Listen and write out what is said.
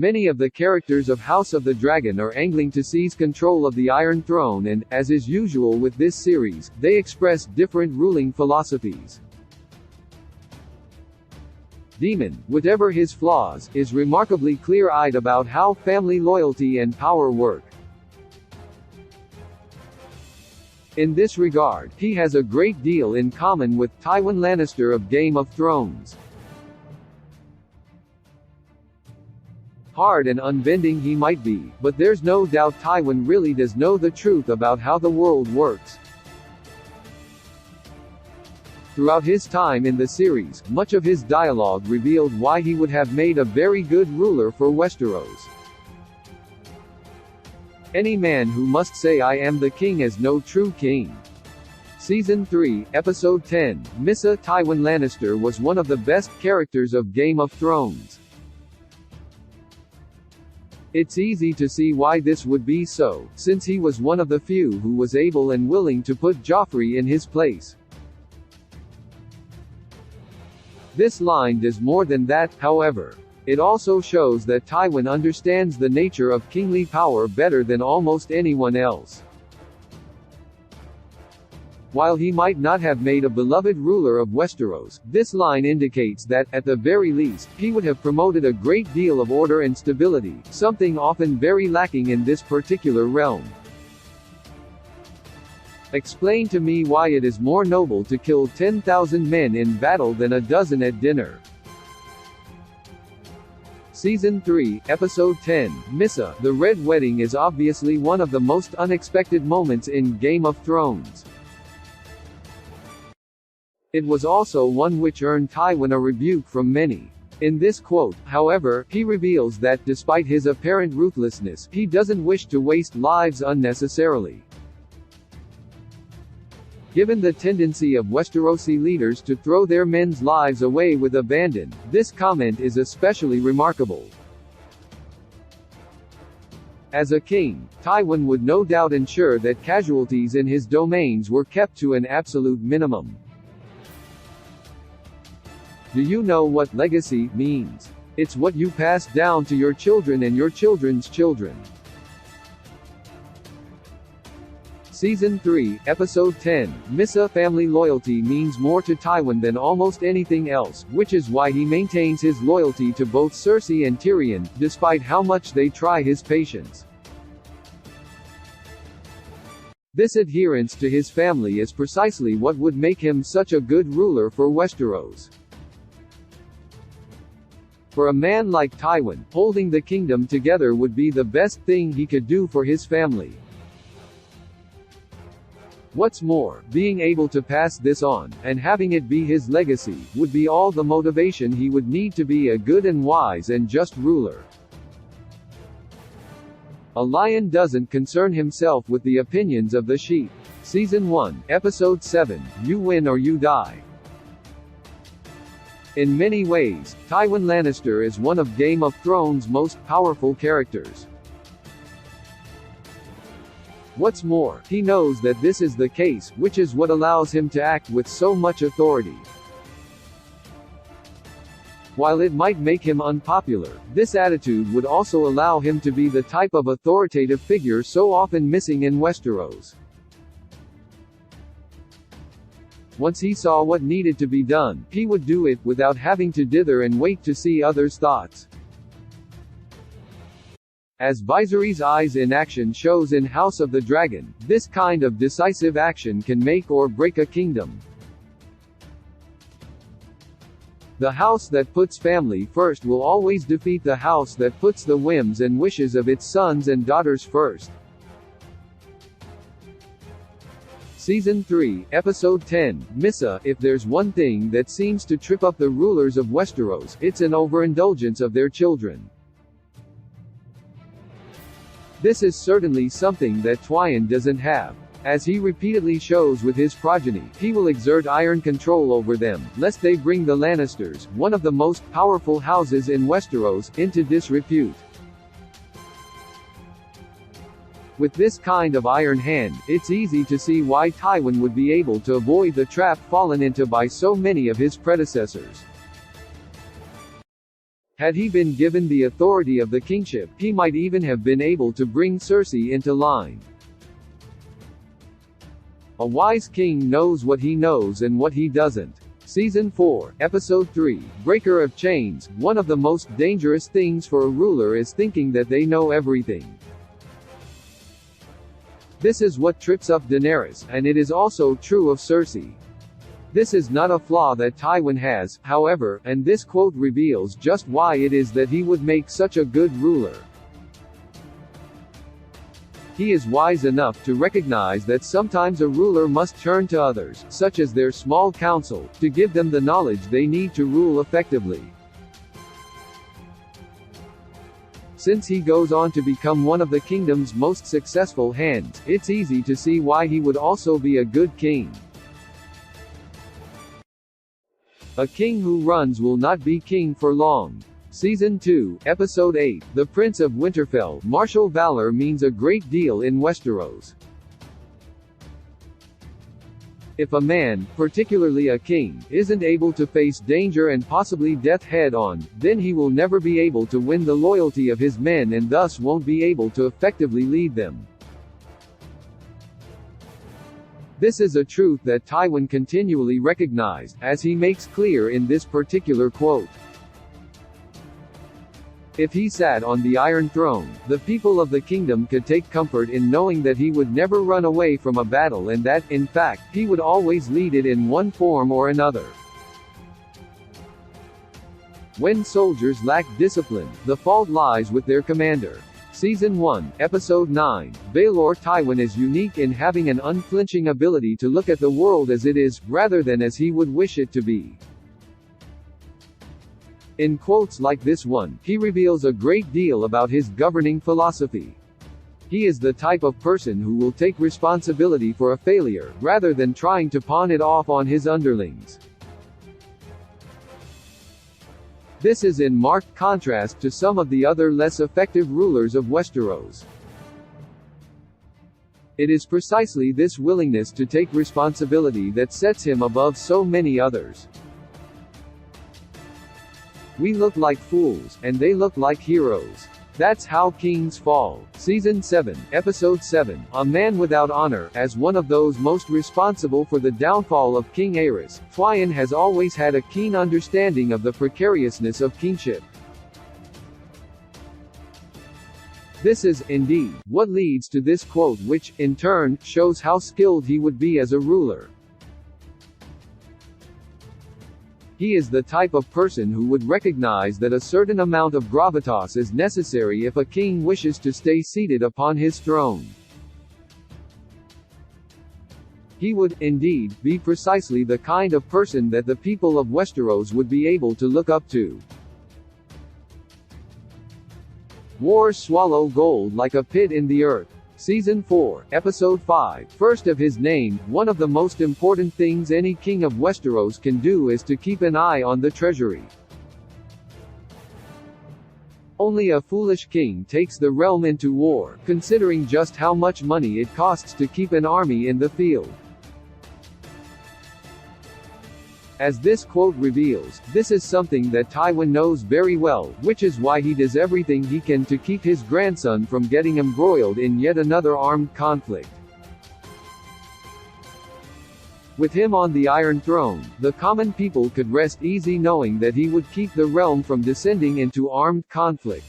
Many of the characters of House of the Dragon are angling to seize control of the Iron Throne and, as is usual with this series, they express different ruling philosophies. Daemon, whatever his flaws, is remarkably clear-eyed about how family loyalty and power work. In this regard, he has a great deal in common with Tywin Lannister of Game of Thrones. Hard and unbending he might be, but there's no doubt Tywin really does know the truth about how the world works. Throughout his time in the series, much of his dialogue revealed why he would have made a very good ruler for Westeros. Any man who must say I am the king is no true king. Season 3, Episode 10, Missa Tywin Lannister was one of the best characters of Game of Thrones. It's easy to see why this would be so, since he was one of the few who was able and willing to put Joffrey in his place. This line does more than that, however. It also shows that Tywin understands the nature of kingly power better than almost anyone else. While he might not have made a beloved ruler of Westeros, this line indicates that, at the very least, he would have promoted a great deal of order and stability, something often very lacking in this particular realm. Explain to me why it is more noble to kill 10,000 men in battle than a dozen at dinner. Season 3, Episode 10, Missa, The Red Wedding is obviously one of the most unexpected moments in Game of Thrones. It was also one which earned Tywin a rebuke from many. In this quote, however, he reveals that, despite his apparent ruthlessness, he doesn't wish to waste lives unnecessarily. Given the tendency of Westerosi leaders to throw their men's lives away with abandon, this comment is especially remarkable. As a king, Tywin would no doubt ensure that casualties in his domains were kept to an absolute minimum. Do you know what legacy means? It's what you pass down to your children and your children's children. Season 3, Episode 10, Missa Family loyalty means more to Tywin than almost anything else, which is why he maintains his loyalty to both Cersei and Tyrion, despite how much they try his patience. This adherence to his family is precisely what would make him such a good ruler for Westeros. For a man like Tywin, holding the kingdom together would be the best thing he could do for his family. What's more, being able to pass this on, and having it be his legacy, would be all the motivation he would need to be a good and wise and just ruler. A lion doesn't concern himself with the opinions of the sheep. Season 1, Episode 7, You Win or You Die. In many ways, Tywin Lannister is one of Game of Thrones' most powerful characters. What's more, he knows that this is the case, which is what allows him to act with so much authority. While it might make him unpopular, this attitude would also allow him to be the type of authoritative figure so often missing in Westeros. Once he saw what needed to be done, he would do it, without having to dither and wait to see others' thoughts. As Viserys' eyes in action shows in House of the Dragon, this kind of decisive action can make or break a kingdom. The house that puts family first will always defeat the house that puts the whims and wishes of its sons and daughters first. Season 3, Episode 10, Missa, If there's one thing that seems to trip up the rulers of Westeros, it's an overindulgence of their children. This is certainly something that Tywin doesn't have. As he repeatedly shows with his progeny, he will exert iron control over them, lest they bring the Lannisters, one of the most powerful houses in Westeros, into disrepute. With this kind of iron hand, it's easy to see why Tywin would be able to avoid the trap fallen into by so many of his predecessors. Had he been given the authority of the kingship, he might even have been able to bring Cersei into line. A wise king knows what he knows and what he doesn't. Season 4, Episode 3, Breaker of Chains. One of the most dangerous things for a ruler is thinking that they know everything. This is what trips up Daenerys, and it is also true of Cersei. This is not a flaw that Tywin has, however, and this quote reveals just why it is that he would make such a good ruler. He is wise enough to recognize that sometimes a ruler must turn to others, such as their small council, to give them the knowledge they need to rule effectively. Since he goes on to become one of the kingdom's most successful hands, it's easy to see why he would also be a good king. A king who runs will not be king for long. Season 2, Episode 8, The Prince of Winterfell. Martial valor means a great deal in Westeros. If a man, particularly a king, isn't able to face danger and possibly death head-on, then he will never be able to win the loyalty of his men and thus won't be able to effectively lead them. This is a truth that Tywin continually recognized, as he makes clear in this particular quote. If he sat on the Iron Throne, the people of the kingdom could take comfort in knowing that he would never run away from a battle and that, in fact, he would always lead it in one form or another. When soldiers lack discipline, the fault lies with their commander. Season 1, Episode 9, Baelor. Tywin is unique in having an unflinching ability to look at the world as it is, rather than as he would wish it to be. In quotes like this one, he reveals a great deal about his governing philosophy. He is the type of person who will take responsibility for a failure, rather than trying to pawn it off on his underlings. This is in marked contrast to some of the other less effective rulers of Westeros. It is precisely this willingness to take responsibility that sets him above so many others. We look like fools, and they look like heroes. That's how kings fall. Season 7, Episode 7, A Man Without Honor. As one of those most responsible for the downfall of King Aerys, Tywin has always had a keen understanding of the precariousness of kingship. This is, indeed, what leads to this quote which, in turn, shows how skilled he would be as a ruler. He is the type of person who would recognize that a certain amount of gravitas is necessary if a king wishes to stay seated upon his throne. He would, indeed, be precisely the kind of person that the people of Westeros would be able to look up to. Wars swallow gold like a pit in the earth. Season 4, Episode 5, First of his name. One of the most important things any king of Westeros can do is to keep an eye on the treasury. Only a foolish king takes the realm into war, considering just how much money it costs to keep an army in the field. As this quote reveals, this is something that Tywin knows very well, which is why he does everything he can to keep his grandson from getting embroiled in yet another armed conflict. With him on the Iron Throne, the common people could rest easy knowing that he would keep the realm from descending into armed conflict.